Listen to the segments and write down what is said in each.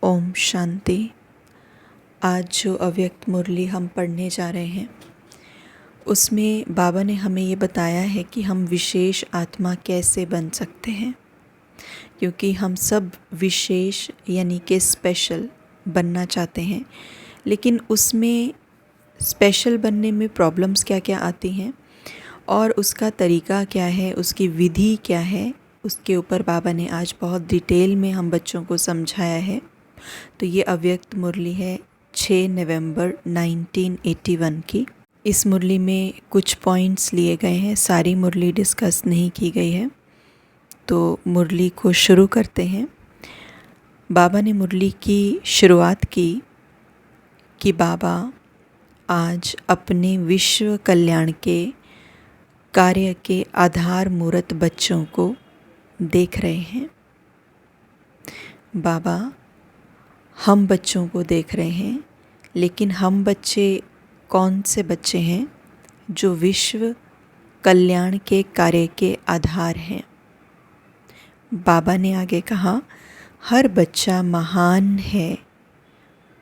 ओम शांति। आज जो अव्यक्त मुरली हम पढ़ने जा रहे हैं उसमें बाबा ने हमें ये बताया है कि हम विशेष आत्मा कैसे बन सकते हैं, क्योंकि हम सब विशेष यानी कि स्पेशल बनना चाहते हैं, लेकिन उसमें स्पेशल बनने में प्रॉब्लम्स क्या क्या आती हैं और उसका तरीका क्या है, उसकी विधि क्या है, उसके ऊपर बाबा ने आज बहुत डिटेल में हम बच्चों को समझाया है। तो ये अव्यक्त मुरली है 6 नवंबर 1981 की। इस मुरली में कुछ पॉइंट्स लिए गए हैं, सारी मुरली डिस्कस नहीं की गई है। तो मुरली को शुरू करते हैं। बाबा ने मुरली की शुरुआत की कि बाबा आज अपने विश्व कल्याण के कार्य के आधार मूर्त बच्चों को देख रहे हैं। बाबा हम बच्चों को देख रहे हैं, लेकिन हम बच्चे कौन से बच्चे हैं जो विश्व कल्याण के कार्य के आधार हैं। बाबा ने आगे कहा, हर बच्चा महान है,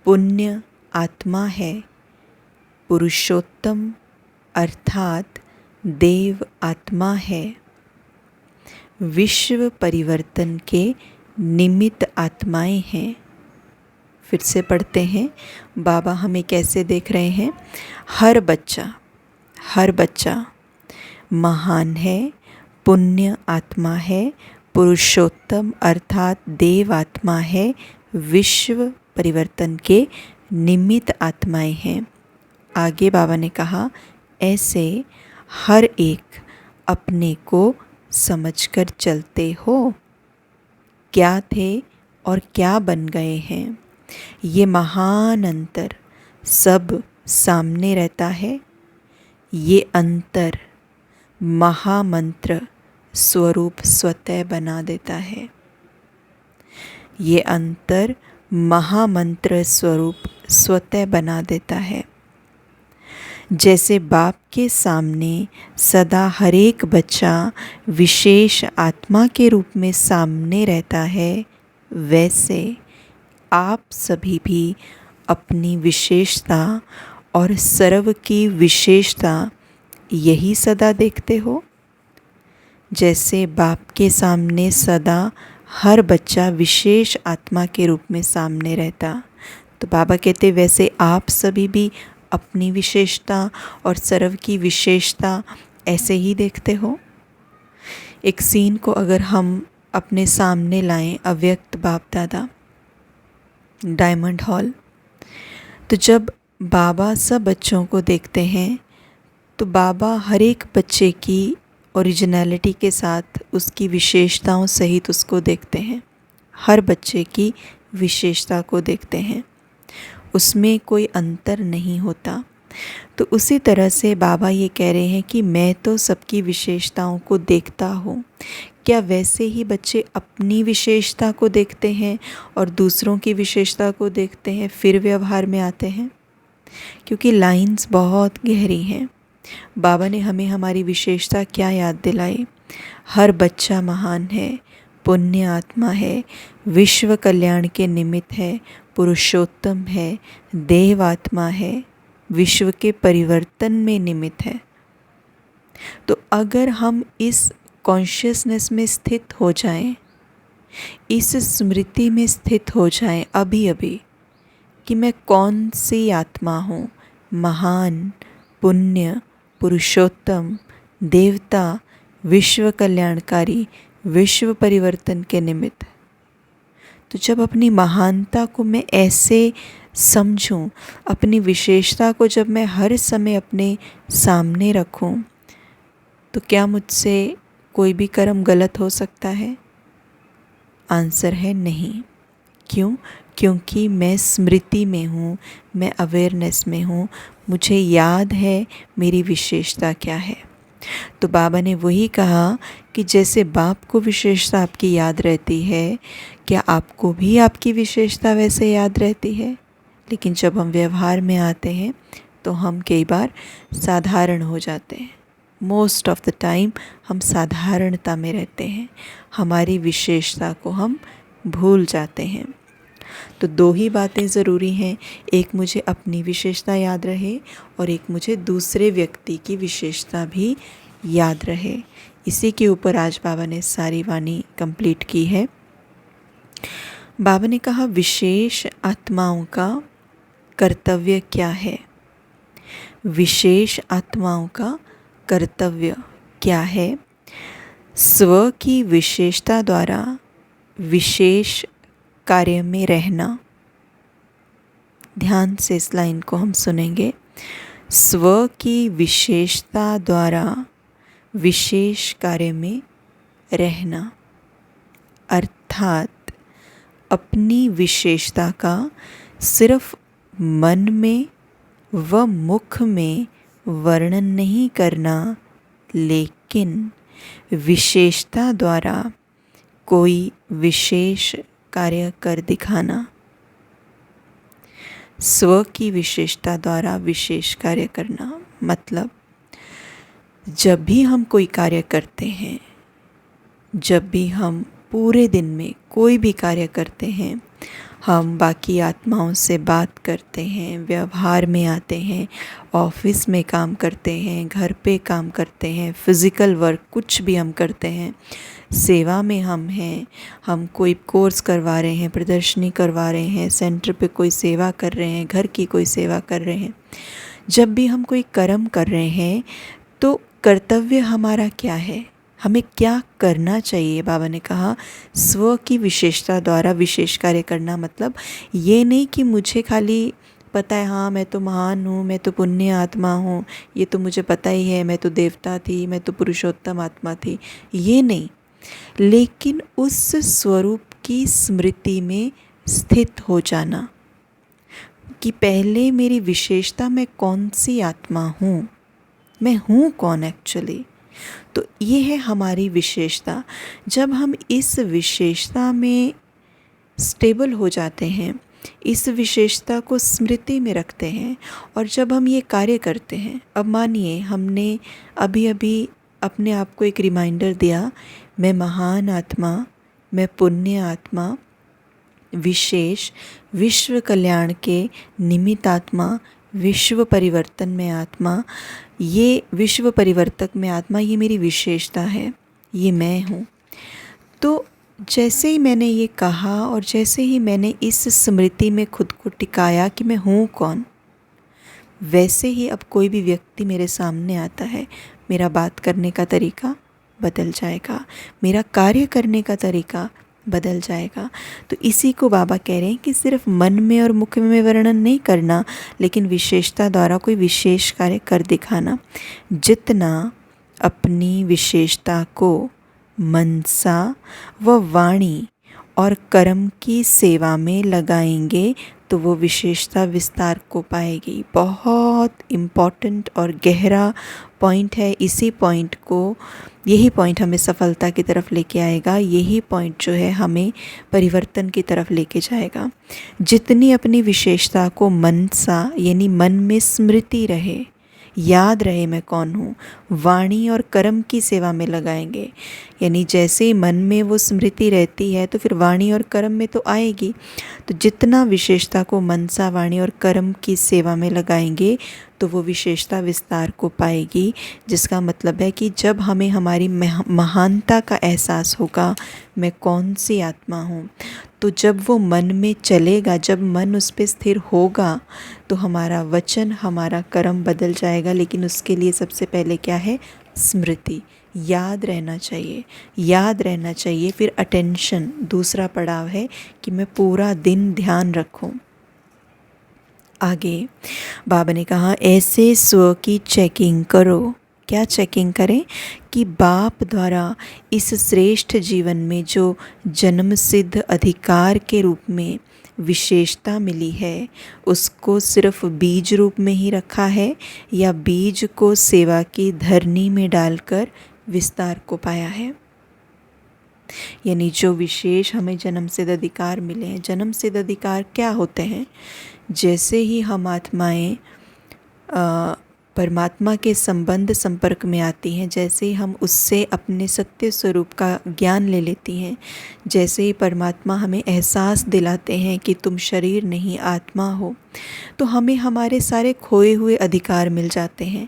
पुण्य आत्मा है, पुरुषोत्तम अर्थात देव आत्मा है, विश्व परिवर्तन के निमित्त आत्माएं हैं। फिर से पढ़ते हैं, बाबा हमें कैसे देख रहे हैं। हर बच्चा महान है, पुण्य आत्मा है, पुरुषोत्तम अर्थात देव आत्मा है, विश्व परिवर्तन के निमित्त आत्माएं हैं। आगे बाबा ने कहा, ऐसे हर एक अपने को समझकर चलते हो, क्या थे और क्या बन गए हैं। ये महान अंतर सब सामने रहता है। ये अंतर महामंत्र स्वरूप स्वतः बना देता है। ये अंतर महामंत्र स्वरूप स्वतः बना देता है। जैसे बाप के सामने सदा हर एक बच्चा विशेष आत्मा के रूप में सामने रहता है, वैसे आप सभी भी अपनी विशेषता और सर्व की विशेषता यही सदा देखते हो। जैसे बाप के सामने सदा हर बच्चा विशेष आत्मा के रूप में सामने रहता, तो बाबा कहते वैसे आप सभी भी अपनी विशेषता और सर्व की विशेषता ऐसे ही देखते हो। एक सीन को अगर हम अपने सामने लाएं, अव्यक्त बाप दादा डायमंड हॉल, तो जब बाबा सब बच्चों को देखते हैं तो बाबा हर एक बच्चे की ओरिजिनलिटी के साथ उसकी विशेषताओं सहित उसको देखते हैं। हर बच्चे की विशेषता को देखते हैं, उसमें कोई अंतर नहीं होता। तो उसी तरह से बाबा ये कह रहे हैं कि मैं तो सबकी विशेषताओं को देखता हूँ। क्या वैसे ही बच्चे अपनी विशेषता को देखते हैं और दूसरों की विशेषता को देखते हैं, फिर व्यवहार में आते हैं? क्योंकि लाइंस बहुत गहरी हैं। बाबा ने हमें हमारी विशेषता क्या याद दिलाई। हर बच्चा महान है, पुण्य आत्मा है, विश्व कल्याण के निमित्त है, पुरुषोत्तम है, देव आत्मा है, विश्व के परिवर्तन में निमित्त है। तो अगर हम इस कॉन्शियसनेस में स्थित हो जाएं, इस स्मृति में स्थित हो जाएं अभी अभी कि मैं कौन सी आत्मा हूँ, महान, पुण्य, पुरुषोत्तम, देवता, विश्व कल्याणकारी, विश्व परिवर्तन के निमित्त, तो जब अपनी महानता को मैं ऐसे समझूं, अपनी विशेषता को जब मैं हर समय अपने सामने रखूं, तो क्या मुझसे कोई भी कर्म गलत हो सकता है? आंसर है नहीं। क्यों? क्योंकि मैं स्मृति में हूँ, मैं अवेयरनेस में हूँ, मुझे याद है मेरी विशेषता क्या है। तो बाबा ने वही कहा कि जैसे बाप को विशेषता आपकी याद रहती है, क्या आपको भी आपकी विशेषता वैसे याद रहती है? लेकिन जब हम व्यवहार में आते हैं तो हम कई बार साधारण हो जाते हैं। मोस्ट ऑफ द टाइम हम साधारणता में रहते हैं, हमारी विशेषता को हम भूल जाते हैं। तो दो ही बातें ज़रूरी हैं, एक मुझे अपनी विशेषता याद रहे और एक मुझे दूसरे व्यक्ति की विशेषता भी याद रहे। इसी के ऊपर आज बाबा ने सारी वाणी कंप्लीट की है। बाबा ने कहा विशेष आत्माओं का कर्तव्य क्या है। विशेष आत्माओं का कर्तव्य क्या है? स्व की विशेषता द्वारा विशेष कार्य में रहना। ध्यान से इस लाइन को हम सुनेंगे। स्व की विशेषता द्वारा विशेष कार्य में रहना, अर्थात अपनी विशेषता का सिर्फ मन में व मुख में वर्णन नहीं करना, लेकिन विशेषता द्वारा कोई विशेष कार्य कर दिखाना। स्व की विशेषता द्वारा विशेष कार्य करना मतलब जब भी हम कोई कार्य करते हैं, जब भी हम पूरे दिन में कोई भी कार्य करते हैं, हम बाकी आत्माओं से बात करते हैं, व्यवहार में आते हैं, ऑफिस में काम करते हैं, घर पे काम करते हैं, फिज़िकल वर्क कुछ भी हम करते हैं, सेवा में हम हैं, हम कोई कोर्स करवा रहे हैं, प्रदर्शनी करवा रहे हैं, सेंटर पे कोई सेवा कर रहे हैं, घर की कोई सेवा कर रहे हैं, जब भी हम कोई कर्म कर रहे हैं तो कर्तव्य हमारा क्या है, हमें क्या करना चाहिए। बाबा ने कहा स्व की विशेषता द्वारा विशेष कार्य करना मतलब ये नहीं कि मुझे खाली पता है, हाँ मैं तो महान हूँ, मैं तो पुण्य आत्मा हूँ, ये तो मुझे पता ही है, मैं तो देवता थी, मैं तो पुरुषोत्तम आत्मा थी, ये नहीं, लेकिन उस स्वरूप की स्मृति में स्थित हो जाना कि पहले मेरी विशेषता मैं कौन सी आत्मा हूँ, मैं हूँ कौन एक्चुअली। तो ये है हमारी विशेषता। जब हम इस विशेषता में स्टेबल हो जाते हैं, इस विशेषता को स्मृति में रखते हैं और जब हम ये कार्य करते हैं, अब मानिए हमने अभी अभी अपने आप को एक रिमाइंडर दिया, मैं महान आत्मा, मैं पुण्य आत्मा, विशेष विश्व कल्याण के निमित्त आत्मा, विश्व परिवर्तन में आत्मा, ये विश्व परिवर्तक में आत्मा, ये मेरी विशेषता है, ये मैं हूँ। तो जैसे ही मैंने ये कहा और जैसे ही मैंने इस स्मृति में खुद को टिकाया कि मैं हूँ कौन, वैसे ही अब कोई भी व्यक्ति मेरे सामने आता है, मेरा बात करने का तरीका बदल जाएगा, मेरा कार्य करने का तरीका बदल जाएगा। तो इसी को बाबा कह रहे हैं कि सिर्फ मन में और मुख में वर्णन नहीं करना, लेकिन विशेषता द्वारा कोई विशेष कार्य कर दिखाना। जितना अपनी विशेषता को मनसा व वाणी और कर्म की सेवा में लगाएंगे तो वो विशेषता विस्तार को पाएगी। बहुत इम्पॉर्टेंट और गहरा पॉइंट है। इसी पॉइंट को, यही पॉइंट हमें सफलता की तरफ लेके आएगा, यही पॉइंट जो है हमें परिवर्तन की तरफ लेके जाएगा। जितनी अपनी विशेषता को मनसा यानी मन में स्मृति रहे, याद रहे मैं कौन हूँ, वाणी और कर्म की सेवा में लगाएंगे, यानी जैसे ही मन में वो स्मृति रहती है तो फिर वाणी और कर्म में तो आएगी। तो जितना विशेषता को मनसा, वाणी और कर्म की सेवा में लगाएंगे तो वो विशेषता विस्तार को पाएगी, जिसका मतलब है कि जब हमें हमारी महानता का एहसास होगा, मैं कौन सी आत्मा हूँ, तो जब वो मन में चलेगा, जब मन उस पर स्थिर होगा तो हमारा वचन, हमारा कर्म बदल जाएगा। लेकिन उसके लिए सबसे पहले क्या है? स्मृति, याद रहना चाहिए, याद रहना चाहिए। फिर अटेंशन, दूसरा पड़ाव है कि मैं पूरा दिन ध्यान रखूं। आगे बाबा ने कहा ऐसे स्व की चेकिंग करो। क्या चेकिंग करें? कि बाप द्वारा इस श्रेष्ठ जीवन में जो जन्म सिद्ध अधिकार के रूप में विशेषता मिली है, उसको सिर्फ बीज रूप में ही रखा है या बीज को सेवा की धरनी में डालकर विस्तार को पाया है। यानी जो विशेष हमें जन्म सिद्ध अधिकार मिले हैं, जन्म सिद्ध अधिकार क्या होते हैं? जैसे ही हम आत्माएं परमात्मा के संबंध संपर्क में आती हैं, जैसे ही हम उससे अपने सत्य स्वरूप का ज्ञान ले लेती हैं, जैसे ही परमात्मा हमें एहसास दिलाते हैं कि तुम शरीर नहीं आत्मा हो, तो हमें हमारे सारे खोए हुए अधिकार मिल जाते हैं।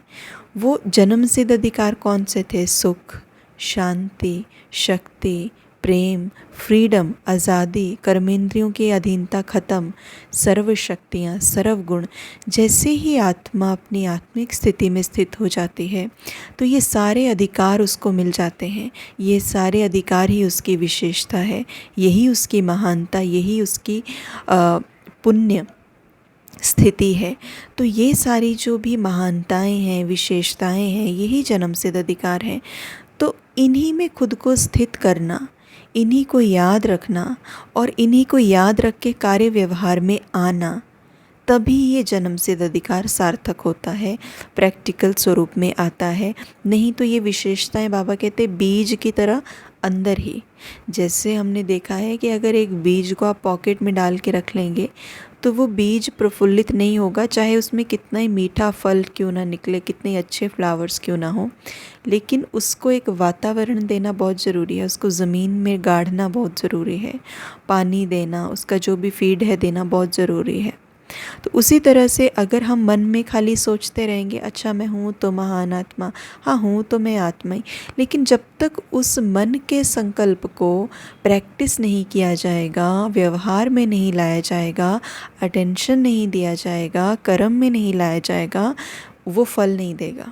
वो जन्मसिद्ध अधिकार कौन से थे? सुख, शांति, शक्ति, प्रेम, फ्रीडम, आज़ादी, कर्मेंद्रियों की अधीनता खत्म, सर्व शक्तियाँ, सर्व गुण। जैसे ही आत्मा अपनी आत्मिक स्थिति में स्थित हो जाती है तो ये सारे अधिकार उसको मिल जाते हैं। ये सारे अधिकार ही उसकी विशेषता है, यही उसकी महानता, यही उसकी पुण्य स्थिति है। तो ये सारी जो भी महानताएं हैं, विशेषताएं हैं, यही जन्मसिद्ध अधिकार हैं। तो इन्हीं में खुद को स्थित करना, इन्हीं को याद रखना और इन्हीं को याद रख के कार्य व्यवहार में आना, तभी ये जन्मसिद्ध अधिकार सार्थक होता है, प्रैक्टिकल स्वरूप में आता है। नहीं तो ये विशेषताएं बाबा कहते बीज की तरह अंदर ही। जैसे हमने देखा है कि अगर एक बीज को आप पॉकेट में डाल के रख लेंगे तो वो बीज प्रफुल्लित नहीं होगा, चाहे उसमें कितना ही मीठा फल क्यों ना निकले, कितने अच्छे फ्लावर्स क्यों ना हो। लेकिन उसको एक वातावरण देना बहुत ज़रूरी है, उसको ज़मीन में गाड़ना बहुत ज़रूरी है, पानी देना, उसका जो भी फीड है देना बहुत ज़रूरी है। तो उसी तरह से अगर हम मन में खाली सोचते रहेंगे, अच्छा मैं हूँ तो महान आत्मा, हाँ हूँ तो मैं आत्मा ही, लेकिन जब तक उस मन के संकल्प को प्रैक्टिस नहीं किया जाएगा, व्यवहार में नहीं लाया जाएगा, अटेंशन नहीं दिया जाएगा, कर्म में नहीं लाया जाएगा, वो फल नहीं देगा।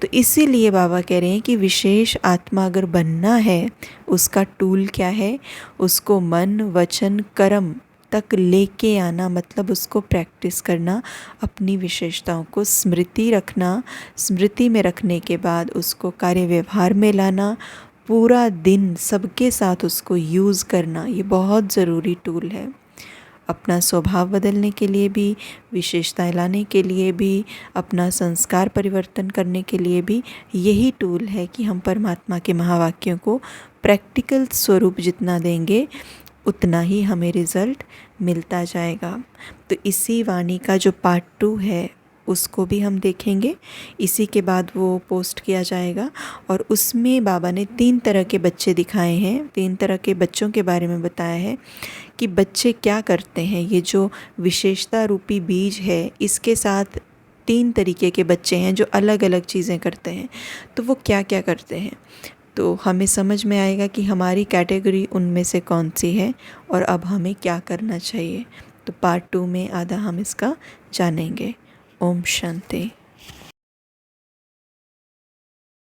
तो इसीलिए बाबा कह रहे हैं कि विशेष आत्मा अगर बनना है, उसका टूल क्या है? उसको मन, वचन, कर्म तक लेके आना, मतलब उसको प्रैक्टिस करना, अपनी विशेषताओं को स्मृति रखना, स्मृति में रखने के बाद उसको कार्य व्यवहार में लाना, पूरा दिन सबके साथ उसको यूज़ करना, ये बहुत ज़रूरी टूल है। अपना स्वभाव बदलने के लिए भी, विशेषताएं लाने के लिए भी, अपना संस्कार परिवर्तन करने के लिए भी यही टूल है कि हम परमात्मा के महावाक्यों को प्रैक्टिकल स्वरूप जितना देंगे उतना ही हमें रिज़ल्ट मिलता जाएगा। तो इसी वाणी का जो पार्ट 2 है उसको भी हम देखेंगे, इसी के बाद वो पोस्ट किया जाएगा। और उसमें बाबा ने 3 तरह के बच्चे दिखाए हैं, 3 तरह के बच्चों के बारे में बताया है कि बच्चे क्या करते हैं। ये जो विशेषता रूपी बीज है, इसके साथ 3 तरीके के बच्चे हैं जो अलग अलग चीज़ें करते हैं। तो वो क्या क्या करते हैं, तो हमें समझ में आएगा कि हमारी कैटेगरी उनमें से कौन सी है और अब हमें क्या करना चाहिए। तो पार्ट 2 में आधा हम इसका जानेंगे। ओम शांति।